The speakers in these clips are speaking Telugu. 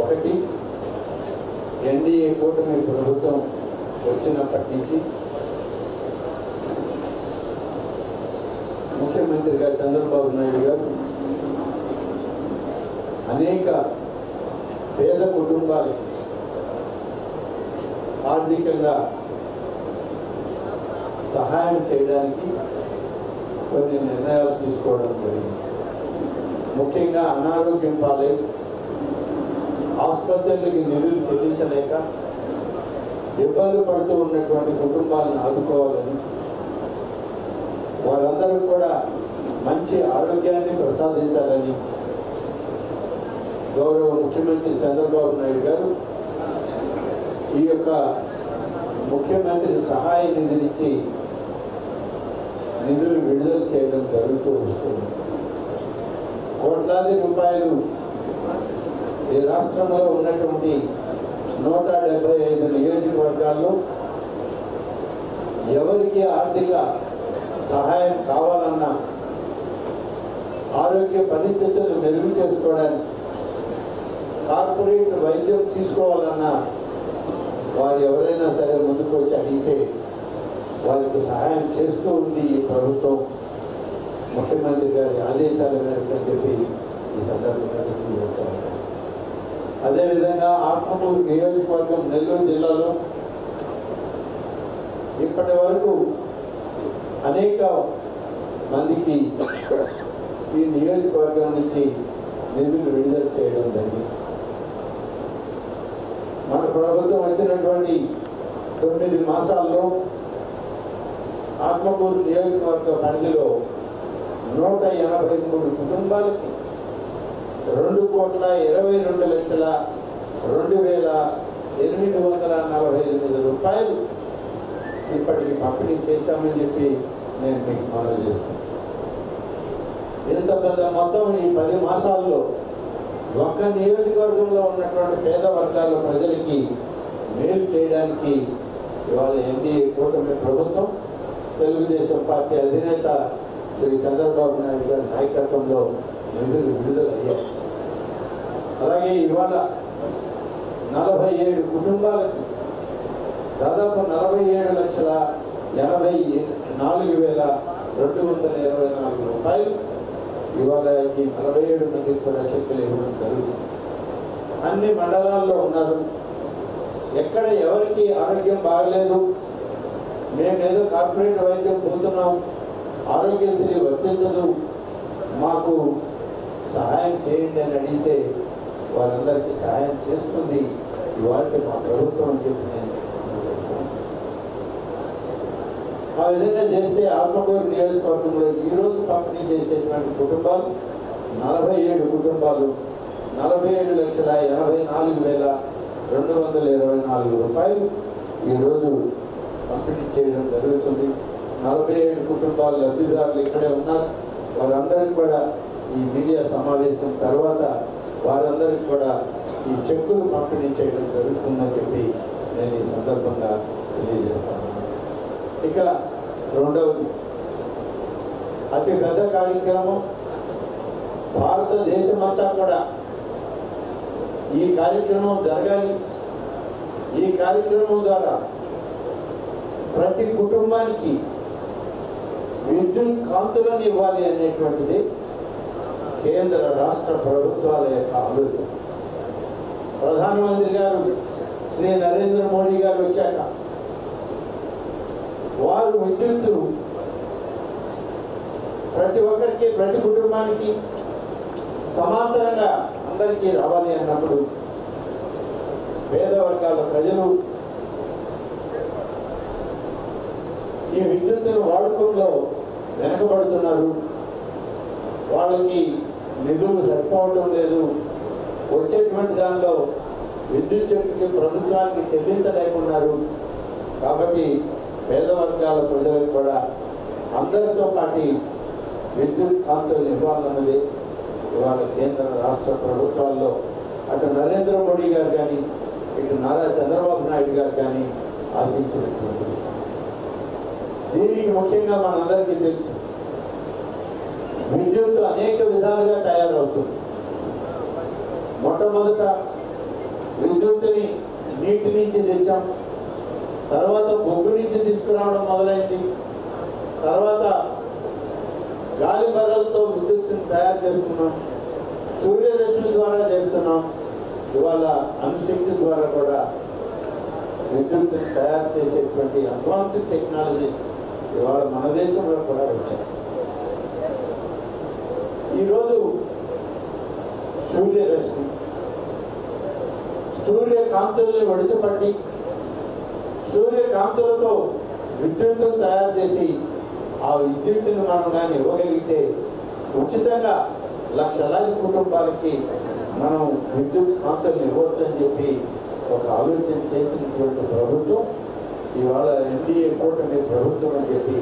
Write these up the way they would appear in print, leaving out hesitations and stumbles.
ఒకటి, ఎన్డీఏ కూటమి ప్రభుత్వం వచ్చినప్పటి నుంచి ముఖ్యమంత్రి గారు చంద్రబాబు నాయుడు గారు అనేక పేద కుటుంబాలకి ఆర్థికంగా సహాయం చేయడానికి కొన్ని నిర్ణయాలు తీసుకోవడం జరిగింది. ముఖ్యంగా అనారోగ్యం పాలై ఆసుపత్రులకి నిధులు చెల్లించలేక ఇబ్బంది పడుతూ ఉన్నటువంటి కుటుంబాలను ఆదుకోవాలని, వారందరూ కూడా మంచి ఆరోగ్యాన్ని ప్రసాదించాలని గౌరవ ముఖ్యమంత్రి చంద్రబాబు నాయుడు గారు ఈ యొక్క ముఖ్యమంత్రి సహాయ నిధి నుంచి నిధులు విడుదల చేయడం జరుగుతూ వస్తుంది. కోట్లాది రూపాయలు ఈ రాష్ట్రంలో ఉన్నటువంటి 175 నియోజకవర్గాల్లో ఎవరికి ఆర్థిక సహాయం కావాలన్నా, ఆరోగ్య పరిస్థితులు మెరుగు చేసుకోవడానికి, కార్పొరేట్ వైద్యం తీసుకోవాలన్నా వారు ఎవరైనా సరే ముందుకు వచ్చి అడిగితే వారికి సహాయం చేస్తూ ఉంది ఈ ప్రభుత్వం. ముఖ్యమంత్రి గారి ఆదేశాల మేరకు అని చెప్పి ఈ సందర్భంగా తెలియజేస్తా ఉంటారు. అదేవిధంగా ఆత్మకూరు నియోజకవర్గం నెల్లూరు జిల్లాలో ఇప్పటి వరకు అనేక మందికి ఈ నియోజకవర్గం నుంచి నిధులు విడుదల చేయడం జరిగింది. మన ప్రభుత్వం వచ్చినటువంటి 9 మాసాల్లో ఆత్మకూరు నియోజకవర్గ పరిధిలో 183 కుటుంబాలకి 2,22,02,848 రూపాయలు ఇప్పటికి పంపిణీ చేశామని చెప్పి నేను మీకు మనవి చేస్తాను. ఇంత పెద్ద మొత్తం ఈ 10 మాసాల్లో ఒక్క నియోజకవర్గంలో ఉన్నటువంటి పేద వర్గాల ప్రజలకి మేలు చేయడానికి ఇవాళ ఎన్డీఏ కూటమి ప్రభుత్వం, తెలుగుదేశం పార్టీ అధినేత శ్రీ చంద్రబాబు నాయుడు గారి నాయకత్వంలో నిధులు విడుదలయ్యాయి. అలాగే ఇవాళ 47 కుటుంబాలకి దాదాపు 47,84,224 రూపాయలు ఇవాళ ఈ 47 మందికి కూడా చెక్కులు ఇవ్వడం జరుగుతుంది. అన్ని మండలాల్లో ఉన్నారు. ఎక్కడ ఎవరికి ఆరోగ్యం బాగలేదు, మేమేదో కార్పొరేట్ వైద్యం పోతున్నాం, ఆరోగ్యశ్రీ వర్తించదు, మాకు సహాయం చేయండి అని అడిగితే వారందరికీ సహాయం చేస్తుంది ఇవాళ మా ప్రభుత్వం అని చెప్పి నేను ఆ విధంగా చేస్తే ఆత్మకూరు నియోజకవర్గంలో ఈరోజు పంపిణీ చేసేటువంటి కుటుంబాలు 47 కుటుంబాలు 47,84,224 రూపాయలు ఈరోజు పంపిణీ చేయడం జరుగుతుంది. 47 కుటుంబాలు లబ్ధిదారులు ఇక్కడే ఉన్నారు. వారందరికీ కూడా ఈ మీడియా సమావేశం తర్వాత వారందరికీ కూడా ఈ చెక్కులు పంపిణీ చేయడం జరుగుతుందని చెప్పి నేను ఈ సందర్భంగా తెలియజేస్తాను. ఇక రెండవది అతి పెద్ద కార్యక్రమం, భారతదేశమంతా కూడా ఈ కార్యక్రమం జరగాలి, ఈ కార్యక్రమం ద్వారా ప్రతి కుటుంబానికి విద్యుత్ కాంతులను ఇవ్వాలి అనేటువంటిది కేంద్ర రాష్ట్ర ప్రభుత్వాల యొక్క ఆలోచన. ప్రధానమంత్రి గారు శ్రీ నరేంద్ర మోడీ గారు వచ్చాక వారు విద్యుత్తు ప్రతి ఒక్కరికి, ప్రతి కుటుంబానికి సమాంతరంగా అందరికీ రావాలి అన్నప్పుడు పేద వర్గాల ప్రజలు ఈ విద్యుత్తును వాడకంలో వెనకబడుతున్నారు. వాళ్ళకి నిధులు సరిపోవడం లేదు. వచ్చేటువంటి దానిలో విద్యుత్ శక్తికి ప్రభుత్వానికి చెల్లించలేకున్నారు. కాబట్టి పేద వర్గాల ప్రజలకు కూడా అందరితో పాటు విద్యుత్ కాంతులు ఇవ్వాలన్నది ఇవాళ కేంద్ర రాష్ట్ర ప్రభుత్వాల్లో అటు నరేంద్ర మోడీ గారు కానీ ఇటు నారా చంద్రబాబు నాయుడు గారు కానీ ఆశించినటువంటి విషయం. దీనికి ముఖ్యంగా మనందరికీ తెలుసు, విద్యుత్ అనేక విధాలుగా తయారవుతుంది. మొట్టమొదట విద్యుత్తుని నీటి నుంచి తెచ్చాం, తర్వాత బొగ్గు నుంచి తీసుకురావడం మొదలైంది, తర్వాత గాలి బర్రలతో విద్యుత్తుని తయారు చేస్తున్నాం, సూర్యరశ్మి ద్వారా చేస్తున్నాం, ఇవాళ అణుశక్తి ద్వారా కూడా విద్యుత్తుని తయారు చేసేటువంటి అడ్వాన్స్డ్ టెక్నాలజీస్ ఇవాళ మన దేశంలో కూడా వచ్చాయి. ఈరోజు సూర్యరశ్మి సూర్యకాంతుల్ని ఒడిసిపట్టి సూర్యకాంతులతో విద్యుత్తును తయారు చేసి ఆ విద్యుత్తును మనం కానీ ఇవ్వగలిగితే ఉచితంగా లక్షలాది కుటుంబాలకి మనం విద్యుత్ కాంతుల్ని ఇవ్వచ్చు అని చెప్పి ఒక ఆలోచన చేసినటువంటి ప్రభుత్వం ఇవాళ ఎన్డీఏ కూటమి ప్రభుత్వం అని చెప్పి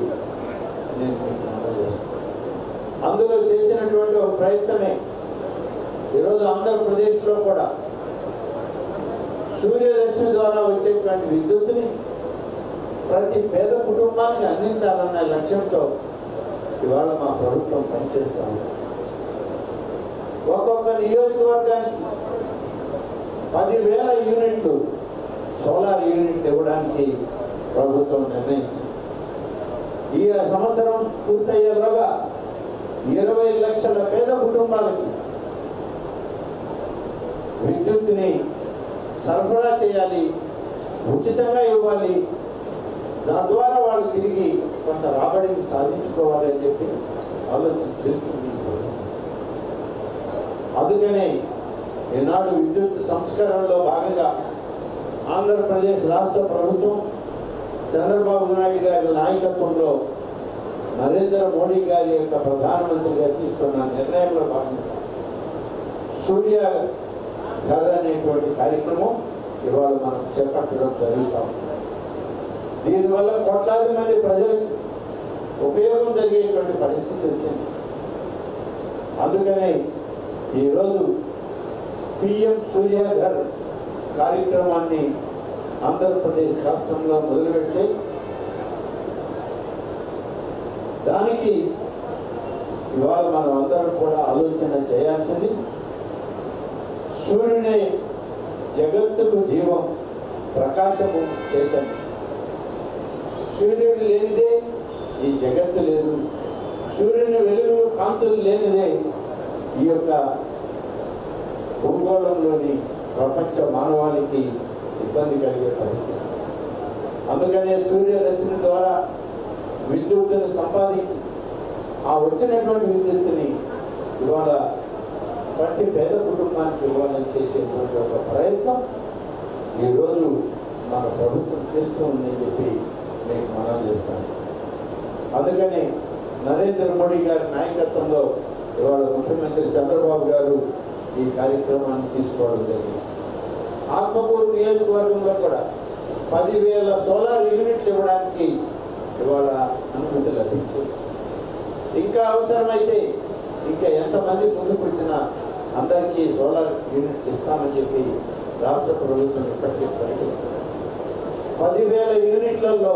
నేను మీకు మనం చేస్తాను. అందులో చేసినటువంటి ఒక ప్రయత్నమే ఈరోజు ఆంధ్రప్రదేశ్లో కూడా సూర్యరశ్మి ద్వారా వచ్చేటువంటి విద్యుత్తుని ప్రతి పేద కుటుంబానికి అందించాలన్న లక్ష్యంతో ఇవాళ మా ప్రభుత్వం పనిచేస్తాము. ఒక్కొక్క నియోజకవర్గానికి 10,000 యూనిట్లు సోలార్ యూనిట్లు ఇవ్వడానికి ప్రభుత్వం నిర్ణయించింది. ఈ సంవత్సరం పూర్తయ్యేలోగా 20 లక్షల పేద కుటుంబాలకి విద్యుత్తుని సరఫరా చేయాలి, ఉచితంగా ఇవ్వాలి, దాని ద్వారా వాళ్ళు తిరిగి కొంత రాబడిని సాధించుకోవాలని చెప్పి ఆలోచన చేస్తుంది. అందుకనే ఈనాడు విద్యుత్ సంస్కరణలో భాగంగా ఆంధ్రప్రదేశ్ రాష్ట్ర ప్రభుత్వం చంద్రబాబు నాయుడు గారి నాయకత్వంలో నరేంద్ర మోడీ గారి యొక్క ప్రధానమంత్రిగా తీసుకున్న నిర్ణయంలో భాగంగా సూర్య ఘర్ అనేటువంటి కార్యక్రమం ఇవాళ మనం చేపట్టడం జరుగుతాం. దీనివల్ల కోట్లాది మంది ప్రజలకు ఉపయోగం జరిగేటువంటి పరిస్థితి వచ్చింది. అందుకనే ఈరోజు పిఎం సూర్య ఘర్ కార్యక్రమాన్ని ఆంధ్రప్రదేశ్ రాష్ట్రంలో మొదలుపెట్టి దానికి ఇవాళ మనం అందరం కూడా ఆలోచన చేయాల్సింది సూర్యుని జగత్తుకు జీవం, ప్రకాశము, చైతన్యం. సూర్యుడు లేనిదే ఈ జగత్తు లేదు, సూర్యుని వెలుగు కాంతులు లేనిదే ఈ యొక్క భూగోళంలోని ప్రపంచ మానవాళికి ఇబ్బంది కలిగే పరిస్థితి. అందుకనే సూర్యరశ్మి ద్వారా విద్యుత్తును సంపాదించి ఆ వచ్చినటువంటి విద్యుత్తుని ఇవాళ ప్రతి పేద కుటుంబానికి ఇవ్వాలని చేసేటువంటి ఒక ప్రయత్నం ఈరోజు మన ప్రభుత్వం చేస్తూ ఉందని చెప్పి నేను మనం చేస్తాను. అందుకని నరేంద్ర మోడీ గారి నాయకత్వంలో ఇవాళ ముఖ్యమంత్రి చంద్రబాబు గారు ఈ కార్యక్రమాన్ని తీసుకోవడం జరిగింది. ఆత్మకూరు నియోజకవర్గంలో కూడా 10,000 సోలార్ యూనిట్లు ఇవ్వడానికి ఇవాళ అనుమతి లభించింది. ఇంకా అవసరమైతే ఇంకా ఎంతమంది ముందుకు వచ్చినా అందరికీ సోలార్ యూనిట్స్ ఇస్తామని చెప్పి రాష్ట్ర ప్రభుత్వం ఇప్పటికే ప్రకటించింది. 10,000 యూనిట్లలో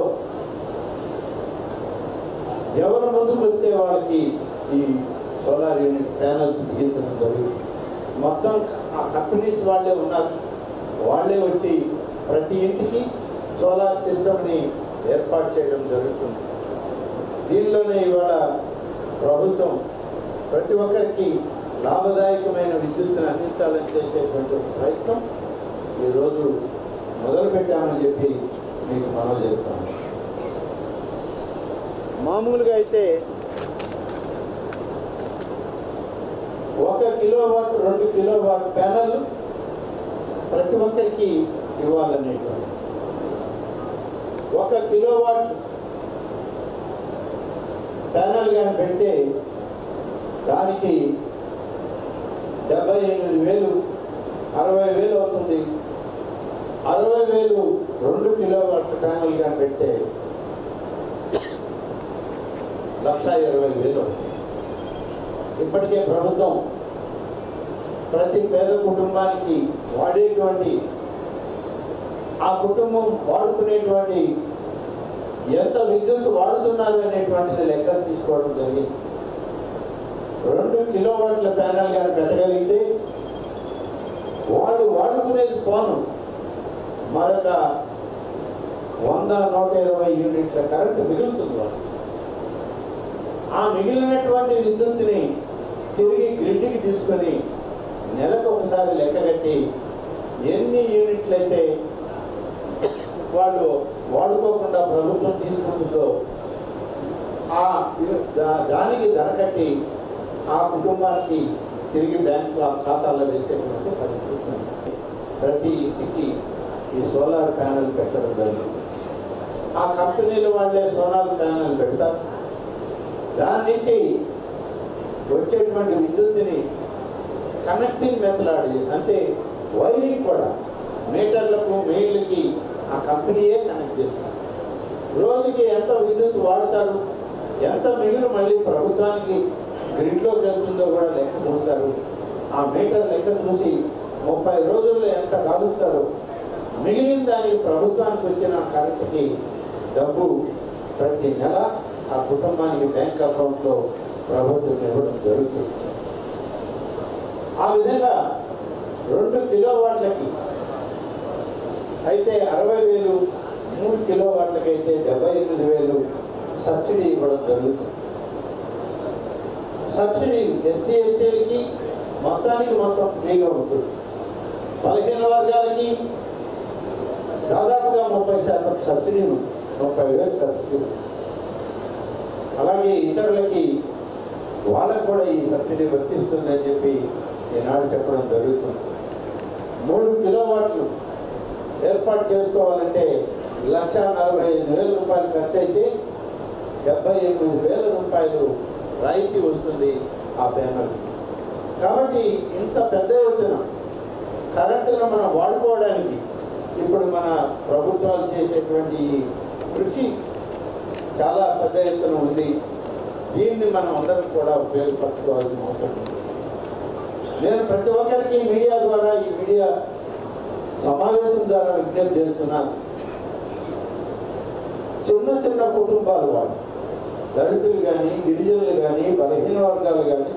ఎవరు ముందుకు వస్తే వాళ్ళకి ఈ సోలార్ యూనిట్ ప్యానల్స్ బిగించడం జరుగుతుంది. మొత్తం ఆ కంపెనీస్ వాళ్ళే ఉన్నారు, వాళ్ళే వచ్చి ప్రతి ఇంటికి సోలార్ సిస్టమ్ని ఏర్పాటు చేయడం జరుగుతుంది. దీనిలోనే ఇవాళ ప్రభుత్వం ప్రతి ఒక్కరికి లాభదాయకమైన విద్యుత్తును అందించాలని చేసేటువంటి ప్రయత్నం ఈరోజు మొదలుపెట్టామని చెప్పి మీకు మనవి చేస్తాను. మామూలుగా అయితే 1 కిలోవాట్ 2 కిలోవాట్ ప్యానల్ ప్రతి ఒక్కరికి ఇవ్వాలనేటువంటి 1 కిలోవాట్ ప్యానల్ కానీ పెడితే దానికి 78,000 60,000 అవుతుంది. 60,000 2 కిలోవాట్ ప్యానల్ కానీ పెడితే 1,20,000 అవుతుంది. ఇప్పటికే ప్రభుత్వం ప్రతి పేద కుటుంబానికి వాడేటువంటి ఆ కుటుంబం వాడుకునేటువంటి ఎంత విద్యుత్ వాడుతున్నారు అనేటువంటిది లెక్కలు తీసుకోవడం జరిగింది. 2 కిలోవాట్ల ప్యానల్ కానీ పెట్టగలిగితే వాళ్ళు వాడుకునేది పోను మరొక 100-120 యూనిట్ల కరెంటు మిగులుతుంది వాళ్ళు. ఆ మిగిలినటువంటి విద్యుత్తుని తిరిగి గ్రిడ్కి తీసుకొని నెలకు ఒకసారి లెక్కగట్టి ఎన్ని యూనిట్లు అయితే వాళ్ళు వాడుకోకుండా ప్రభుత్వం తీసుకుంటుందో దానికి ధర కట్టి ఆ కుటుంబానికి తిరిగి బ్యాంకు ఖాతాల్లో వేసేటువంటి పరిస్థితి. ప్రతి ఇంటికి ఈ సోలార్ ప్యానెల్ పెట్టడం జరిగింది. ఆ కంపెనీలు వాళ్ళే సోలార్ ప్యానెల్ పెడతారు. దాని నుంచి వచ్చేటువంటి విద్యుత్తుని కనెక్టింగ్ మెథడ్ అంటే వైరింగ్ కూడా మీటర్లకు మెయిన్లకి ఆ కంపెనీయే కనెక్ట్ చేస్తారు. రోజుకి ఎంత విద్యుత్ వాడతారు, ఎంత మిగులు మళ్ళీ ప్రభుత్వానికి గ్రిడ్లోకి వెళ్తుందో కూడా లెక్క చూస్తారు. ఆ మీటర్ లెక్క చూసి 30 రోజుల్లో ఎంత కాలుస్తారో మిగిలిన దానికి ప్రభుత్వానికి వచ్చిన కరెంటుకి డబ్బు ప్రతి నెల ఆ కుటుంబానికి బ్యాంక్ అకౌంట్లో ప్రభుత్వం ఇవ్వడం జరుగుతుంది. ఆ విధంగా 2 కిలోవాట్లకి అయితే 60,000, 3 కిలోవాట్లకి అయితే 78,000 సబ్సిడీ ఇవ్వడం జరుగుతుంది. సబ్సిడీ ఎస్సీ ఎస్టీలకి మొత్తం ఫ్రీగా ఉంటుంది. బలహీన వర్గాలకి దాదాపుగా 30% సబ్సిడీ ఉంది, 30,000 సబ్సిడీ. అలాగే ఇతరులకి వాళ్ళకు కూడా ఈ సబ్సిడీ వర్తిస్తుందని చెప్పి ఈనాడు చెప్పడం జరుగుతుంది. 3 కిలోవాట్లు ఏర్పాటు చేసుకోవాలంటే 1,45,000 రూపాయలు ఖర్చు అయితే 78,000 రూపాయలు రాయితీ వస్తుంది ఆ ప్యానల్. కాబట్టి ఇంత పెద్ద ఎత్తున కరెంటును మనం వాడుకోవడానికి ఇప్పుడు మన ప్రభుత్వాలు చేసేటువంటి కృషి చాలా పెద్ద ఎత్తున ఉంది. దీన్ని మనం అందరం కూడా ఉపయోగపరచుకోవాల్సిన అవసరం ఉంది. నేను ప్రతి ఒక్కరికి మీడియా ద్వారా ఈ మీడియా సమావేశం ద్వారా విజ్ఞప్తి చేస్తున్నాను. చిన్న కుటుంబాలు వాళ్ళు, దళితులు కానీ, గిరిజనులు కానీ, బలహీన వర్గాలు కానీ,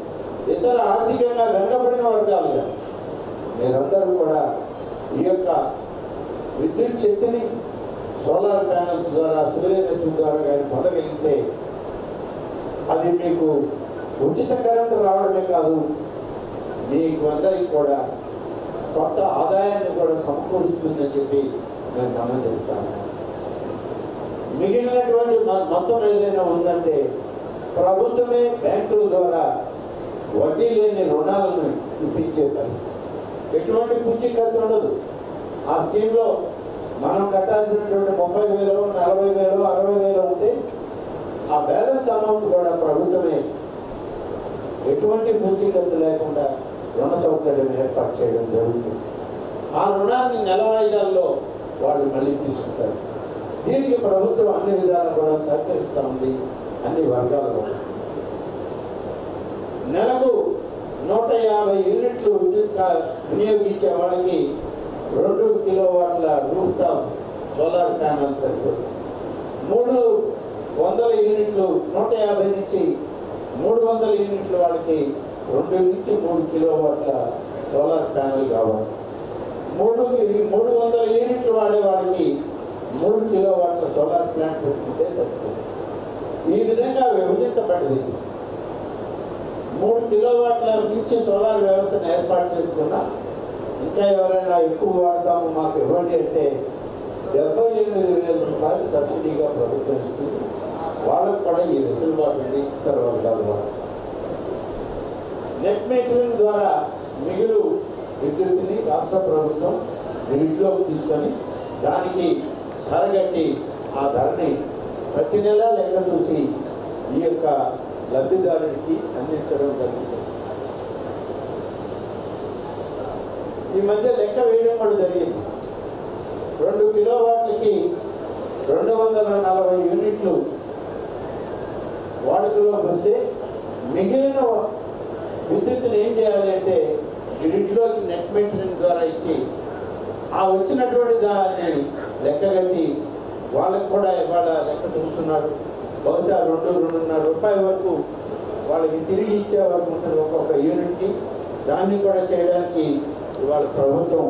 ఇతర ఆర్థికంగా వెనుకబడిన వర్గాలు కానీ, మీరందరూ కూడా ఈ యొక్క విద్యుత్ శక్తిని సోలార్ ప్యానల్స్ ద్వారా, సూర్యరశ్మి ద్వారా కానీ పొందగలిగితే అది మీకు ఉచిత కరెంటు రావడమే కాదు, మీకు అందరికి కూడా కొత్త ఆదాయాన్ని కూడా సమకూరుస్తుందని చెప్పి నేను మనం చేస్తాను. మిగిలినటువంటి మొత్తం ఏదైనా ఉందంటే ప్రభుత్వమే బ్యాంకుల ద్వారా వడ్డీ లేని రుణాలను ఇప్పించే పరిస్థితి. ఎటువంటి పూచి ఖర్చు ఉండదు. ఆ స్కీమ్లో మనం కట్టాల్సినటువంటి 30,000, 40,000, 60,000 ఉంటే ఆ బ్యాలెన్స్ అమౌంట్ కూడా ప్రభుత్వమే ఎటువంటి పూచి ఖర్చు లేకుండా రుణ సౌకర్యం ఏర్పాటు చేయడం జరుగుతుంది. ఆ రుణాన్ని నెల వాయిదాల్లో వాళ్ళు మళ్ళీ తీసుకుంటారు. దీనికి ప్రభుత్వం అన్ని విధాలు కూడా సహకరిస్తూ ఉంది, అన్ని వర్గాలు. నెలకు 150 యూనిట్లు విద్యుత్ వినియోగించే వాళ్ళకి 2 కిలోవాట్ల రూఫ్ టాప్ సోలార్ ప్యానల్ సరిపోతుంది. 300 యూనిట్లు 150 నుంచి 300 యూనిట్ల వాళ్ళకి 2 నుంచి 3 కిలోవాట్ల సోలార్ ప్యానల్ కావాలి. 300 యూనిట్లు వాడే వాడికి 3 కిలోవాట్ల సోలార్ ప్లాంట్ పెట్టుకుంటే సరిపోతుంది. ఈ విధంగా విభజించబడింది. 3 కిలోవాట్ల నుంచి సోలార్ వ్యవస్థను ఏర్పాటు చేసుకున్నా ఇంకా ఎవరైనా ఎక్కువ వాడతాము మాకు ఇవ్వండి అంటే 78,000 రూపాయలు సబ్సిడీగా ప్రభుత్వం ఇస్తుంది. వాళ్ళకు కూడా ఈ వెసులుబాటు ఉంది. ఇతర వర్గాలు కూడా నెట్ మీటరింగ్ ద్వారా మిగులు విద్యుత్తుని రాష్ట్ర ప్రభుత్వం గ్రిడ్లోకి తీసుకొని దానికి ధర కట్టి ఆ ధరని ప్రతి నెల లెక్క చూసి ఈ యొక్క లబ్ధిదారుడికి అందించడం జరుగుతుంది. ఈ మధ్య లెక్క వేయడం కూడా జరిగింది. 2 కిలోవాట్లకి 240 యూనిట్లు వాడుకలోకి వస్తే మిగిలిన విద్యుత్తుని ఏం చేయాలి అంటే గ్రిడ్లోకి నెట్ మీటరింగ్ ద్వారా ఇచ్చి ఆ వచ్చినటువంటి దాన్ని లెక్కగట్టి వాళ్ళకి కూడా ఇవాళ లెక్క చూస్తున్నారు. బహుశా 2-2.5 రూపాయల వరకు వాళ్ళకి తిరిగి ఇచ్చే వరకు ఉంటుంది ఒక్కొక్క యూనిట్కి. దాన్ని కూడా చేయడానికి ఇవాళ ప్రభుత్వం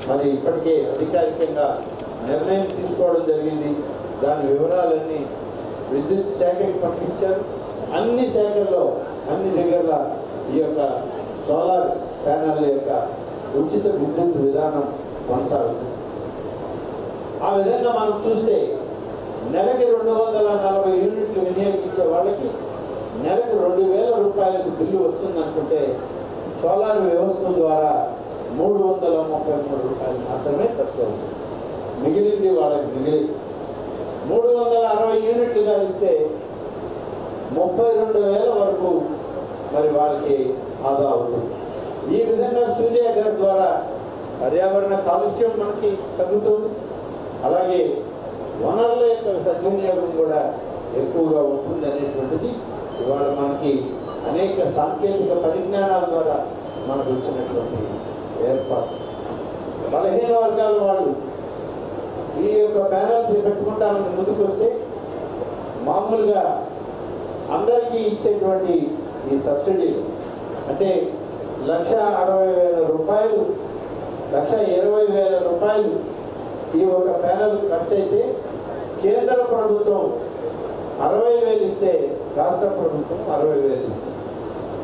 మరి ఇప్పటికే అధికారికంగా నిర్ణయం తీసుకోవడం జరిగింది. దాని వివరాలన్నీ విద్యుత్ శాఖకి పంపించారు. అన్ని శాఖల్లో అన్ని దగ్గర ఈ యొక్క సోలార్ ప్యానెల్ యొక్క ఉచిత విద్యుత్ విధానం కొనసాగుతుంది. ఆ విధంగా మనం చూస్తే నెలకి 240 యూనిట్లు వినియోగించే వాళ్ళకి నెలకు 2,000 రూపాయలకు బిల్లు వస్తుందనుకుంటే సోలార్ వ్యవస్థ ద్వారా 333 రూపాయలు మాత్రమే ఖర్చు అవుతుంది. మిగిలింది వాళ్ళకి మిగిలి 360 యూనిట్లుగా ఇస్తే 32,000 వరకు మరి వాళ్ళకి ఆదా అవుతుంది. ఈ విధంగా సూర్యాగారి ద్వారా పర్యావరణ కాలుష్యం మనకి తగ్గుతుంది. అలాగే వనరుల యొక్క సద్వినియోగం కూడా ఎక్కువగా ఉంటుంది అనేటువంటిది ఇవాళ మనకి అనేక సాంకేతిక పరిజ్ఞానాల ద్వారా మనకు వచ్చినటువంటి ఏర్పాటు. బలహీన వర్గాల వాళ్ళు ఈ యొక్క ప్యానల్స్ పెట్టుకుంటామని ముందుకు వస్తే మామూలుగా అందరికీ ఇచ్చేటువంటి ఈ సబ్సిడీలు అంటే 1,60,000 రూపాయలు 1,20,000 రూపాయలు ఈ ఒక ప్యానల్ ఖర్చు అయితే కేంద్ర ప్రభుత్వం 60,000 ఇస్తే రాష్ట్ర ప్రభుత్వం 60,000 ఇస్తుంది.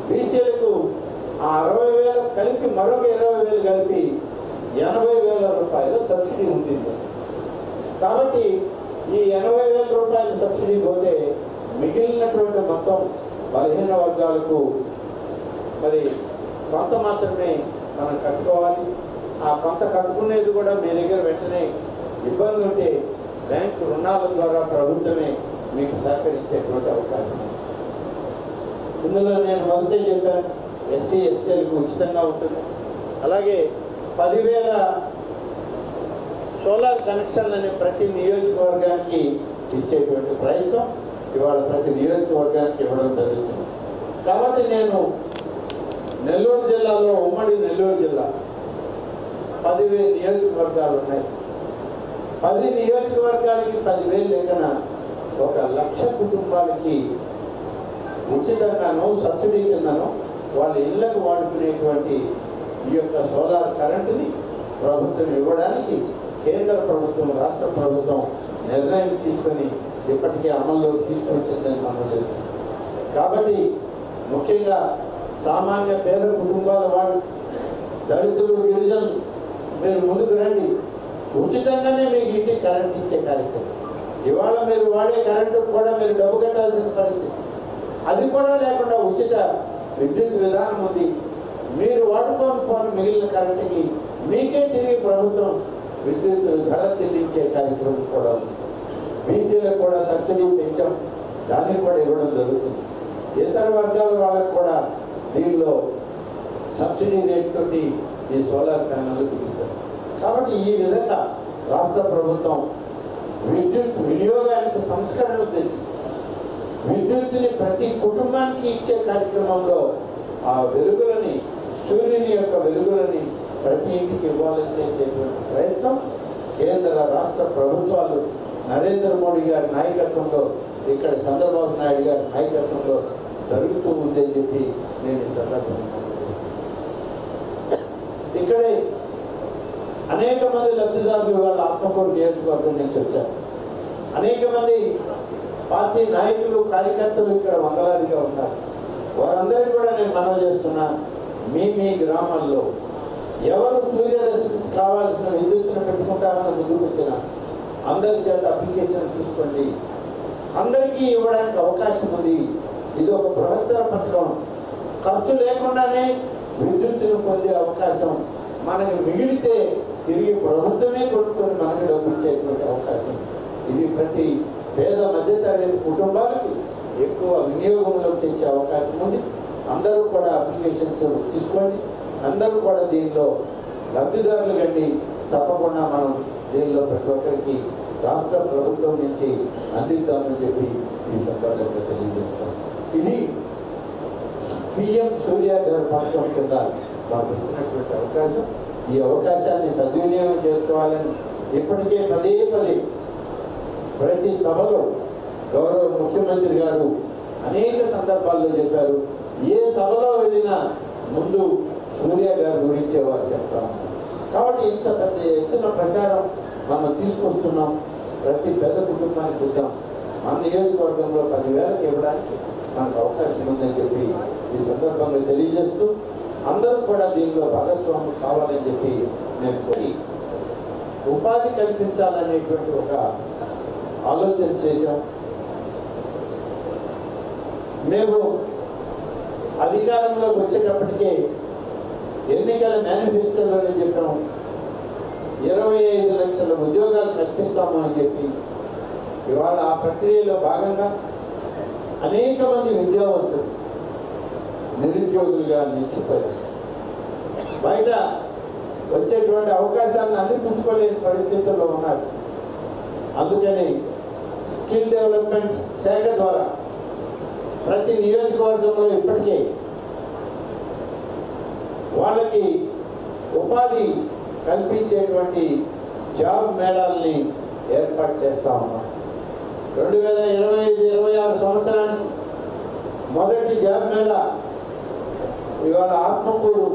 బీసీలకు ఆ 60,000 కలిపి మరొక 20,000 కలిపి 80,000 రూపాయల సబ్సిడీ ఉంటుంది. కాబట్టి ఈ 80,000 రూపాయల సబ్సిడీ పోతే మిగిలినటువంటి మొత్తం బలహీన వర్గాలకు మరి కొంత మాత్రమే మనం కట్టుకోవాలి. ఆ కొంత కట్టుకునేది కూడా మీ దగ్గర వెంటనే ఇబ్బంది ఉంటే బ్యాంకు రుణాల ద్వారా ప్రభుత్వమే మీకు సహకరించేటువంటి అవకాశం. ఇందులో నేను మొదటే చెప్పాను, ఎస్సీ ఎస్టీలకు ఉచితంగా ఉంటుంది. అలాగే 10,000 సోలార్ కనెక్షన్లని ప్రతి నియోజకవర్గానికి ఇచ్చేటువంటి ప్రయత్నం ఇవాళ ప్రతి నియోజకవర్గానికి ఇవ్వడం జరుగుతుంది. కాబట్టి నేను నెల్లూరు జిల్లాలో ఉమ్మడి నెల్లూరు జిల్లా 10,000 నియోజకవర్గాలు ఉన్నాయి. 10 నియోజకవర్గాలకి 10,000 లేకన 1,00,000 కుటుంబాలకి ఉచితంగానో సబ్సిడీ కిందనో వాళ్ళ ఇళ్లకు వాడుకునేటువంటి ఈ యొక్క సోలార్ కరెంటుని ప్రభుత్వం ఇవ్వడానికి కేంద్ర ప్రభుత్వం రాష్ట్ర ప్రభుత్వం నిర్ణయం తీసుకొని ఇప్పటికే అమల్లోకి తీసుకొచ్చిందని మనం తెలుస్తుంది. కాబట్టి ముఖ్యంగా సామాన్య పేద కుటుంబాల వాళ్ళు, దళితులు, గిరిజనులు మీరు ముందుకు రండి. ఉచితంగానే మీకు ఇంటికి కరెంట్ ఇచ్చే కార్యక్రమం. ఇవాళ మీరు వాడే కరెంటు కూడా మీరు డబ్బు కట్టాల్సిన పరిస్థితి. అది కూడా లేకుండా ఉచిత విద్యుత్ విధానం ఉంది. మీరు వాడుకొని పోని మిగిలిన కరెంటుకి మీకే తిరిగి ప్రభుత్వం విద్యుత్ ధర చెల్లించే కార్యక్రమం కూడా ఉంది. బీసీలకు కూడా సబ్సిడీ పెంచాం, దానికి కూడా ఇవ్వడం జరుగుతుంది. ఇతర వర్గాల వాళ్ళకు కూడా దీనిలో సబ్సిడీ రేట్ తోటి ఈ సోలార్ ప్యానెల్ బిగిస్తారు. కాబట్టి ఈ విధంగా రాష్ట్ర ప్రభుత్వం విద్యుత్ వినియోగానికి సంస్కరణలు తెచ్చి విద్యుత్తుని ప్రతి కుటుంబానికి ఇచ్చే కార్యక్రమంలో ఆ వెలుగులని, సూర్యుని యొక్క వెలుగులని ప్రతి ఇంటికి ఇవ్వాలని చేసేటువంటి ప్రయత్నం కేంద్ర రాష్ట్ర ప్రభుత్వాలు నరేంద్ర మోడీ గారి నాయకత్వంలో, ఇక్కడ చంద్రబాబు నాయుడు గారి నాయకత్వంలో జరుగుతూ ఉందని చెప్పి నేను ఈ సందర్భంగా ఇక్కడే అనేక మంది లబ్ధిదారులు వాళ్ళ ఆత్మకూరు నియోజకవర్గం నుంచి వచ్చారు. అనేక మంది పార్టీ నాయకులు, కార్యకర్తలు ఇక్కడ వందలాదిగా ఉన్నారు. వారందరికీ కూడా నేను మనవి చేస్తున్నా, మీ గ్రామాల్లో ఎవరు సూర్యరశ్మి కావాల్సిన విద్యుత్తును పెట్టుకుంటామని ముందుకు వచ్చిన అందరి చేత అప్లికేషన్ తీసుకోండి. అందరికీ ఇవ్వడానికి అవకాశం ఉంది. ఇది ఒక బృహత్తర పథకం. ఖర్చు లేకుండానే విద్యుత్తును పొందే అవకాశం మనకి మిగిలితే తిరిగి ప్రభుత్వమే కొనుక్కొని మనకి డబ్బు ఇచ్చేటువంటి అవకాశం. ఇది ప్రతి పేద మధ్యతరగతి కుటుంబాలకి ఎక్కువ వినియోగంలో తెచ్చే అవకాశం ఉంది. అందరూ కూడా అప్లికేషన్స్ తీసుకోండి. అందరూ కూడా దీనిలో లబ్ధిదారులు కండి. తప్పకుండా మనం దీనిలో ప్రతి ఒక్కరికి రాష్ట్ర ప్రభుత్వం నుంచి అందిద్దామని చెప్పి ఈ సందర్భంగా తెలియజేస్తాం. ఇది పిఎం సూర్యాగారి పథకం కింద మాకు ఇచ్చినటువంటి అవకాశం. ఈ అవకాశాన్ని సద్వినియోగం చేసుకోవాలని ఇప్పటికే పదే ప్రతి సభలో గౌరవ ముఖ్యమంత్రి గారు అనేక సందర్భాల్లో చెప్పారు. ఏ సభలో వెళ్ళినా ముందు సూర్య గారి గురించే వారు చెప్తాము. కాబట్టి ఇంత పెద్ద ఎత్తున ప్రచారం మనం తీసుకొస్తున్నాం. ప్రతి పేద కుటుంబానికి ఇద్దాం. మన నియోజకవర్గంలో 10,000కి ఇవ్వడానికి మనకు అవకాశం ఉందని చెప్పి ఈ సందర్భంగా తెలియజేస్తూ అందరూ కూడా దీనిలో భాగస్వాములు కావాలని చెప్పి నేను పోయి ఉపాధి కల్పించాలనేటువంటి ఒక ఆలోచన చేశాం. మేము అధికారంలోకి వచ్చేటప్పటికే ఎన్నికల మేనిఫెస్టోలోనే చెప్పాము 25 లక్షల ఉద్యోగాలు కల్పిస్తాము అని చెప్పి. ఇవాళ ఆ ప్రక్రియలో భాగంగా అనేక మంది విద్యావంతులు నిరుద్యోగులుగా నిలిచిపోయారు. బయట వచ్చేటువంటి అవకాశాలను అందిపుచ్చుకోలేని పరిస్థితుల్లో ఉన్నారు. అందుకని స్కిల్ డెవలప్మెంట్ శాఖ ద్వారా ప్రతి నియోజకవర్గంలో ఇప్పటికే వాళ్ళకి ఉపాధి కల్పించేటువంటి జాబ్ మేళాలని ఏర్పాటు చేస్తా ఉన్నాం. 2025-26 సంవత్సరానికి మొదటి జాబ్ మేళా ఇవాళ ఆత్మకూరు,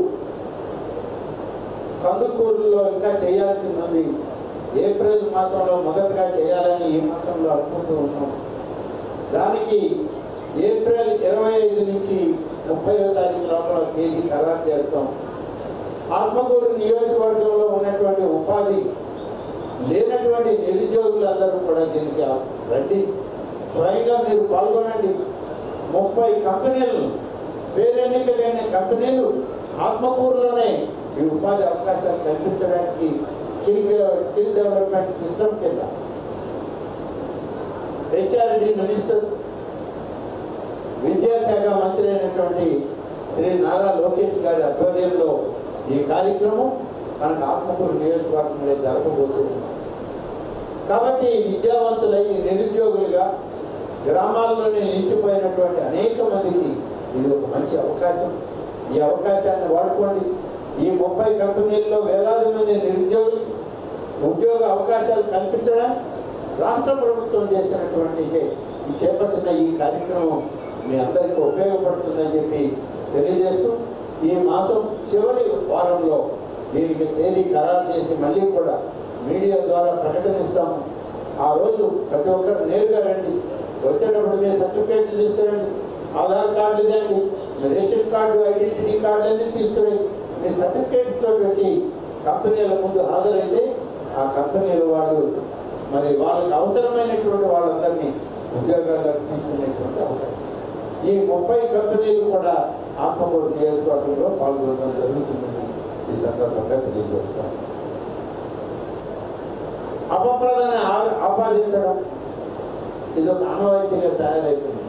కందుకూరులో ఇంకా చేయాల్సింది ఉంది. ఏప్రిల్ మాసంలో మొదటగా చేయాలని ఈ మాసంలో అనుకుంటూ ఉన్నాం. దానికి ఏప్రిల్ 25 నుంచి 30వ తారీఖు లోపల తేదీ ఖరారు చేస్తాం. ఆత్మకూరు నియోజకవర్గంలో ఉన్నటువంటి ఉపాధి లేనటువంటి నిరుద్యోగులందరూ కూడా దీనికి రండి, స్వయంగా మీరు పాల్గొనండి. 30 కంపెనీలు, పేరెన్నిక లేని కంపెనీలు ఆత్మకూరులోనే ఈ ఉపాధి అవకాశాలు కల్పించడానికి స్కిల్ డెవలప్మెంట్ సిస్టమ్ కింద హెచ్ఆర్డి మినిస్టర్, విద్యాశాఖ మంత్రి అయినటువంటి శ్రీ నారా లోకేష్ గారి ఆధ్వర్యంలో ఈ కార్యక్రమం మనకు ఆత్మకూరు నియోజకవర్గంలో జరగబోతున్నాం. కాబట్టి విద్యావంతులై నిరుద్యోగులుగా గ్రామాల్లోనే నిలిచిపోయినటువంటి అనేక మందికి ఇది ఒక మంచి అవకాశం. ఈ అవకాశాన్ని వాడుకోండి. ఈ 30 కంపెనీల్లో వేలాది మంది నిరుద్యోగులు ఉద్యోగ అవకాశాలు కల్పించడానికి రాష్ట్ర ప్రభుత్వం చేసినటువంటి చేపట్టిన ఈ కార్యక్రమం మీ అందరికీ ఉపయోగపడుతుందని చెప్పి తెలియజేస్తూ ఈ మాసం చివరి వారంలో దీనికి తేదీ ఖరారు చేసి మళ్ళీ కూడా మీడియా ద్వారా ప్రకటనిస్తాము. ఆ రోజు ప్రతి ఒక్కరు నేరుగా రండి. వచ్చేటప్పుడు మీ సర్టిఫికేట్లు తీసుకురండి, ఆధార్ కార్డు ఇదండి, రేషన్ కార్డు, ఐడెంటిటీ కార్డు అన్నీ తీసుకురండి. మీ సర్టిఫికేట్ తోటి వచ్చి కంపెనీల ముందు హాజరైతే ఆ కంపెనీల వాళ్ళు మరి వాళ్ళకి అవసరమైనటువంటి వాళ్ళందరినీ ఉద్యోగాలకు తీసుకునేటువంటి అవకాశం. ఈ 30 కంపెనీలు కూడా ఆత్మకూరు నియోజకవర్గంలో పాల్గొనడం జరుగుతుందని ఈ సందర్భంగా తెలియజేస్తాను. అపప్రదాన్ని ఆపాదించడం ఇది ఒక ఆనవాయితీగా తయారైపోయింది.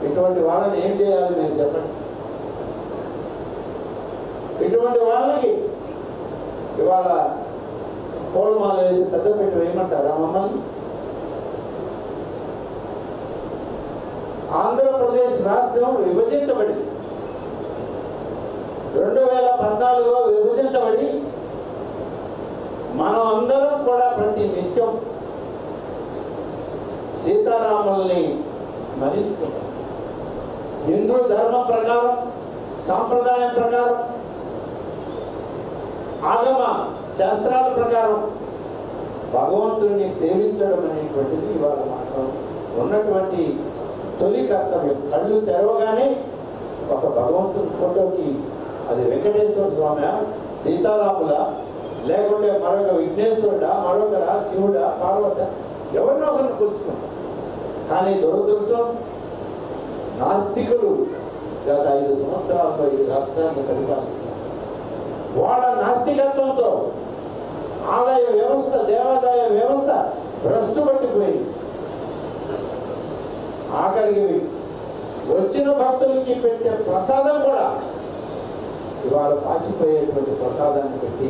ఇటువంటి వాళ్ళని ఏం చేయాలి మీరు చెప్పండి? ఇటువంటి వాళ్ళకి ఇవాళ పూలమాల వేసి పెద్దపీట వేయమంటారా మమ్మల్ని? ఆంధ్రప్రదేశ్ రాష్ట్రం విభజించబడింది. 2014లో విభజించబడి మనం అందరం కూడా ప్రతి నిత్యం సీతారాముల్ని స్మరించుకుంటాం. హిందూ ధర్మం ప్రకారం, సాంప్రదాయం ప్రకారం, ఆగమ శాస్త్రాల ప్రకారం భగవంతుడిని సేవించడం అనేటువంటిది ఇవాళ మాత్రం ఉన్నటువంటి తొలి కర్తవ్యం. కళ్ళు తెరవగానే ఒక భగవంతుని ఫోటోకి అది వెంకటేశ్వర స్వామి, సీతారాముల, లేకుంటే మరొక విఘ్నేశ్వరుడా, మరొకరా, శివుడా, పార్వత, ఎవరినో ఒకరిని కొలుచుకుంటాం. కానీ దురదృష్టం నాస్తికులు గత 5 సంవత్సరాలతో ఈ రాష్ట్రాన్ని పరిపాలించారు. వాళ్ళ నాస్తికత్వంతో ఆదాయ వ్యవస్థ, దేవాదాయ వ్యవస్థ భ్రష్టు పట్టిపోయింది. ఆఖరికి వచ్చిన భక్తులకి పెట్టే ప్రసాదం కూడా ఇవాళ పాచిపోయేటువంటి ప్రసాదాన్ని పెట్టి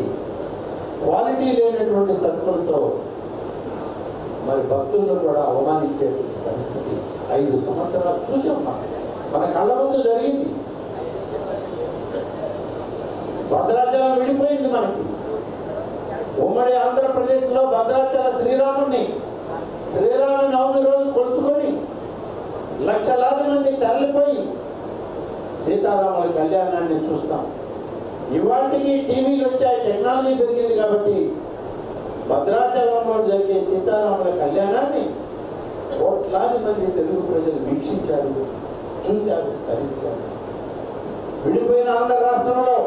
క్వాలిటీ లేనటువంటి సరుకులతో మరి భక్తులను కూడా అవమానించే పరిస్థితి 5 సంవత్సరాలు చూసాం. మన కళ్ళ ముందు జరిగింది. భద్రాచలం విడిపోయింది. మనకి ఉమ్మడి ఆంధ్రప్రదేశ్లో భద్రాచల శ్రీరామ నవమి రోజు కొలుచుకొని లక్షలాది మంది తరలిపోయి సీతారాముల కళ్యాణాన్ని చూస్తాం. ఇవాటికి టీవీలు వచ్చాయి, టెక్నాలజీ పెరిగింది కాబట్టి కాబట్టి భద్రాచలంలో జరిగే సీతారాముల కళ్యాణాన్ని కోట్లాది మంది తెలుగు ప్రజలు వీక్షించారు, చూశారు, ధరించారు. విడిపోయిన ఆంధ్ర రాష్ట్రంలో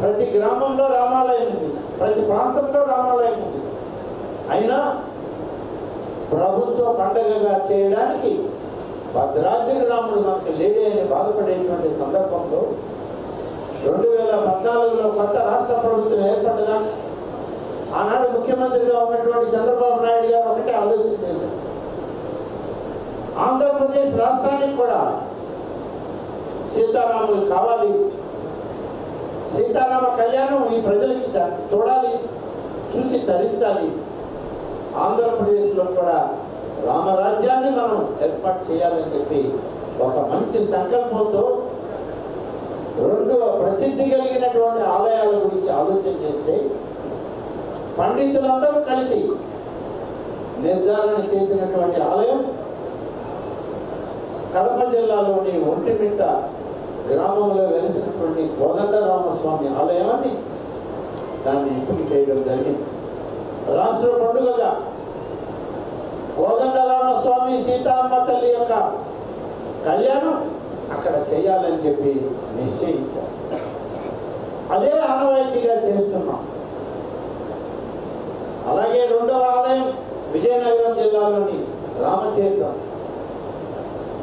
ప్రతి గ్రామంలో రామాలయం ఉంది, ప్రతి ప్రాంతంలో రామాలయం ఉంది. అయినా ప్రభుత్వ పండగగా చేయడానికి భద్రాద్రి రాముడు మనకు లేడే అని బాధపడేటువంటి సందర్భంలో 2014లో కొత్త రాష్ట్ర ప్రభుత్వం ఏర్పడ్డదా ఆనాడు ముఖ్యమంత్రిగా ఉన్నటువంటి చంద్రబాబు నాయుడు గారు ఒకటే ఆలోచన చేశారు. ఆంధ్రప్రదేశ్ రాష్ట్రానికి కూడా సీతారాములు కావాలి, సీతారామ కళ్యాణం ఈ ప్రజలకి చూడాలి, చూసి ధరించాలి. ఆంధ్రప్రదేశ్లో కూడా రామరాజ్యాన్ని మనం ఏర్పాటు చేయాలని చెప్పి ఒక మంచి సంకల్పంతో 2 ప్రసిద్ధి కలిగినటువంటి ఆలయాల గురించి ఆలోచన చేస్తే పండితులందరూ కలిసి నిర్ధారణ చేసినటువంటి ఆలయం కడప జిల్లాలోని ఒంటిమిట్ట గ్రామంలో వెలిసినటువంటి కోదండరామస్వామి ఆలయాన్ని దాన్ని ఎంపిక చేయడం జరిగింది. రాష్ట్ర పండుగగా కోదండరామస్వామి సీతామ్మ తల్లి యొక్క కళ్యాణం అక్కడ చేయాలని చెప్పి నిశ్చయించారు. అదే ఆనవాయితీగా చేస్తున్నాం. అలాగే 2వ ఆలయం విజయనగరం జిల్లాలోని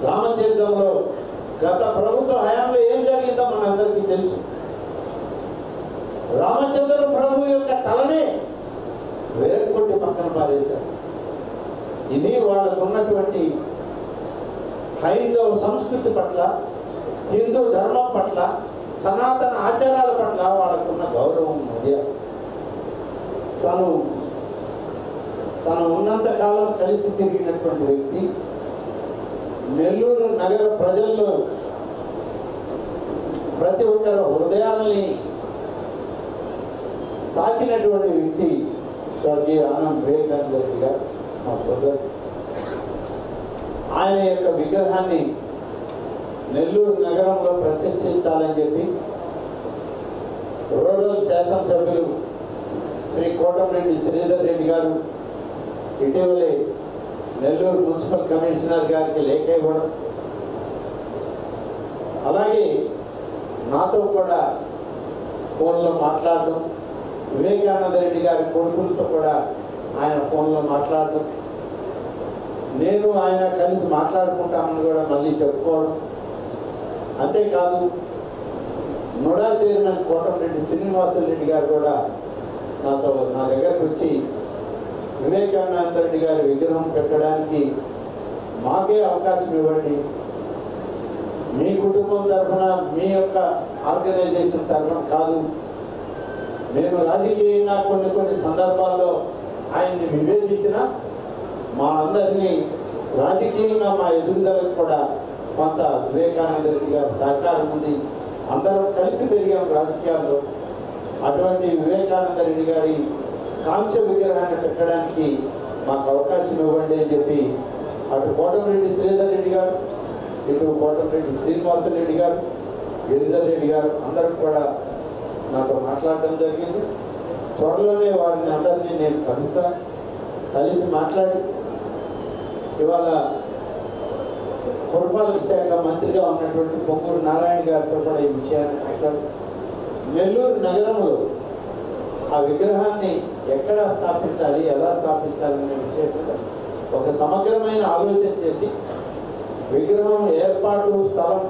రామతీర్థంలో గత ప్రభుత్వ హయాంలో ఏం జరిగిందో మనందరికీ తెలుసు. రామచంద్ర ప్రభు యొక్క తలనే వేరకొట్టి పక్కన పారేశారు. ఇది వాళ్ళకు ఉన్నటువంటి హైందవ సంస్కృతి పట్ల, హిందూ ధర్మం పట్ల, సనాతన ఆచారాల పట్ల వాళ్ళకున్న గౌరవం. మర్యాద తను ఉన్నంత కాలం కలిసి తిరిగినటువంటి వ్యక్తి, నెల్లూరు నగర ప్రజల్లో ప్రతి ఒక్కరు హృదయాలని తాకినటువంటి వ్యక్తి స్వర్గీయ ఆనం వివేకానంద రెడ్డి గారు, మా సోదరు. ఆయన యొక్క విగ్రహాన్ని నెల్లూరు నగరంలో ప్రతిష్ఠించాలని చెప్పి రూరల్ శాసనసభ్యులు శ్రీ కోటమిరెడ్డి శ్రీధర్ రెడ్డి గారు ఇటీవలే నెల్లూరు మున్సిపల్ కమిషనర్ గారికి లేఖ ఇవ్వడం, అలాగే నాతో కూడా ఫోన్లో మాట్లాడడం, వివేకానంద రెడ్డి గారి కొడుకులతో కూడా ఆయన ఫోన్లో మాట్లాడడం, నేను ఆయన కలిసి మాట్లాడుకుంటామని కూడా మళ్ళీ చెప్పుకోవడం. అంతేకాదు నోడా చైర్మన్ కోటమిరెడ్డి శ్రీనివాసరెడ్డి గారు కూడా నా దగ్గరకు వచ్చి వివేకానంద రెడ్డి గారి విగ్రహం పెట్టడానికి మాకే అవకాశం ఇవ్వండి, మీ కుటుంబం తరఫున, మీ యొక్క ఆర్గనైజేషన్ తరఫున కాదు, నేను రాజకీయంగా కొన్ని సందర్భాల్లో ఆయన్ని విభేదించిన మా అందరినీ రాజకీయంగా మా ఎదుగుదలకు కూడా కొంత వివేకానంద రెడ్డి గారి సహకారం ఉంది, అందరం కలిసి పెరిగాం రాజకీయాల్లో. అటువంటి వివేకానంద రెడ్డి గారి కాంస్య విగ్రహాన్ని పెట్టడానికి మాకు అవకాశం ఇవ్వండి అని చెప్పి అటు కోటమిరెడ్డి శ్రీధర్ రెడ్డి గారు, ఇటు కోటమిరెడ్డి శ్రీనివాసరెడ్డి గారు, గిరిధర్ రెడ్డి గారు అందరూ కూడా నాతో మాట్లాడడం జరిగింది. త్వరలోనే వారిని అందరినీ నేను కలుస్తాను. కలిసి మాట్లాడి ఇవాళ పురపాలక శాఖ మంత్రిగా ఉన్నటువంటి పొంగూరు నారాయణ గారితో కూడా ఈ విషయాన్ని మాట్లాడి నెల్లూరు నగరంలో ఆ విగ్రహాన్ని ఎక్కడ స్థాపించాలి, ఎలా స్థాపించాలి అనే విషయం మీద ఒక సమగ్రమైన ఆలోచన చేసి విగ్రహం ఏర్పాటు, స్థలం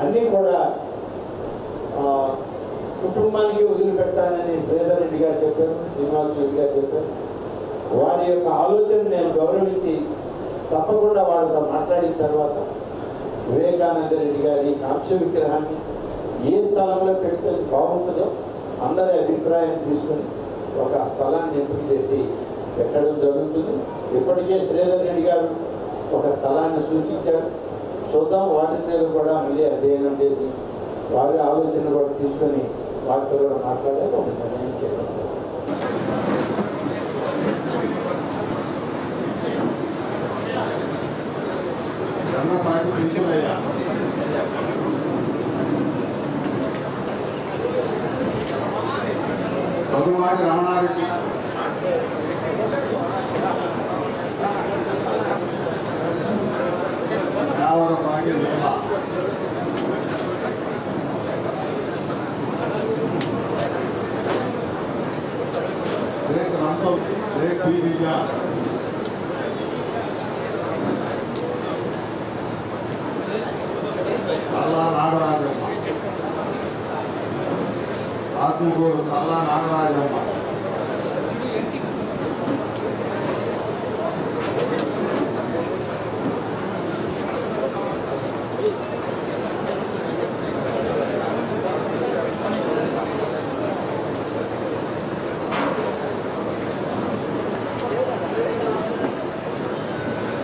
అన్నీ కూడా కుటుంబానికి వదిలిపెట్టాలని శ్రీధర్ రెడ్డి గారు చెప్పారు, శ్రీనివాస రెడ్డి గారు చెప్పారు. వారి యొక్క ఆలోచన నేను గౌరవించి తప్పకుండా వాళ్ళతో మాట్లాడిన తర్వాత వివేకానంద రెడ్డి గారి కాంస్య విగ్రహాన్ని ఏ స్థలంలో పెడితే బాగుంటుందో అందరి అభిప్రాయం తీసుకుని ఒక స్థలాన్ని ఎంపిక చేసి పెట్టడం జరుగుతుంది. ఇప్పటికే శ్రీధర్ రెడ్డి గారు ఒక స్థలాన్ని సూచించారు. చూద్దాం, వాటి మీద కూడా మళ్ళీ అధ్యయనం చేసి వారి ఆలోచన కూడా తీసుకొని వారితో కూడా మాట్లాడే ఒక నిర్ణయం చేయడం. వదుమాటి రమణారెడ్డి, యావరపాటి లీల, షేక్ రంగం, షేక్ బి విద్యా, చల్లా నాగరాజమ్మ, ఆత్మకూరు చల్లా నాగరాజమ్మ,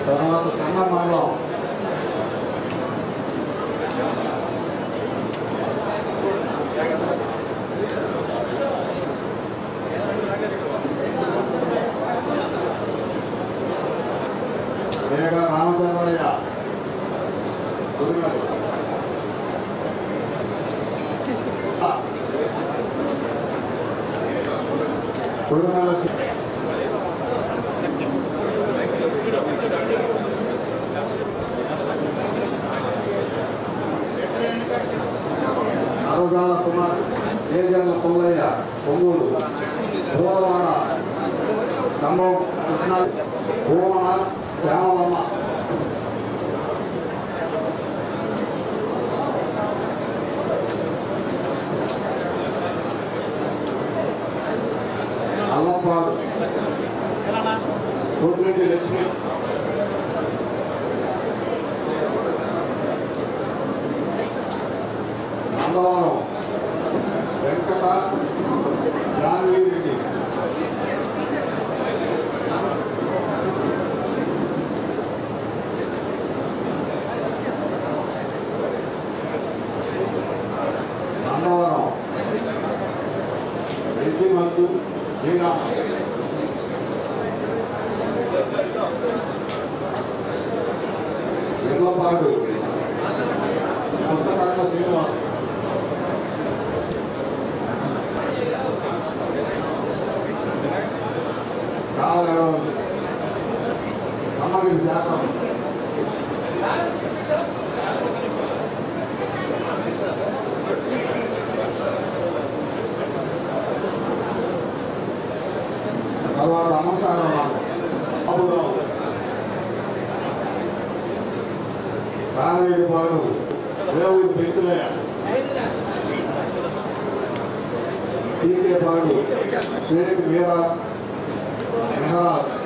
తర్వాత సంగం మండలం మేఘ రామచంద్రయ్య, కురుమల కురుమల అరవజాల కుమార్, ఏజర్ల పుల్లయ్య, పొంగూరు, పూలవాడ, ఖమ్మం కృష్ణ, భూమన శ్యామలమ్మ, అల్లంపాడు, కోటిరెడ్డి లక్ష్మి, నందవరం వెంకట జాన్వీ రెడ్డి, నందవరం రెడ్డి మంచు శ్రీరామ, ఎల్లపాడు కొత్తకాట్ల శ్రీనివాస్, కావలెవరు అమ్మగిరి శాస్త్రం, తర్వాత అనంసాగరం బాబురావు, రామిరెడ్డిపాడు, దేవుడి పెంచులయ్య, టీకే పాడు, షేక్ మీరా మెహరాజ్,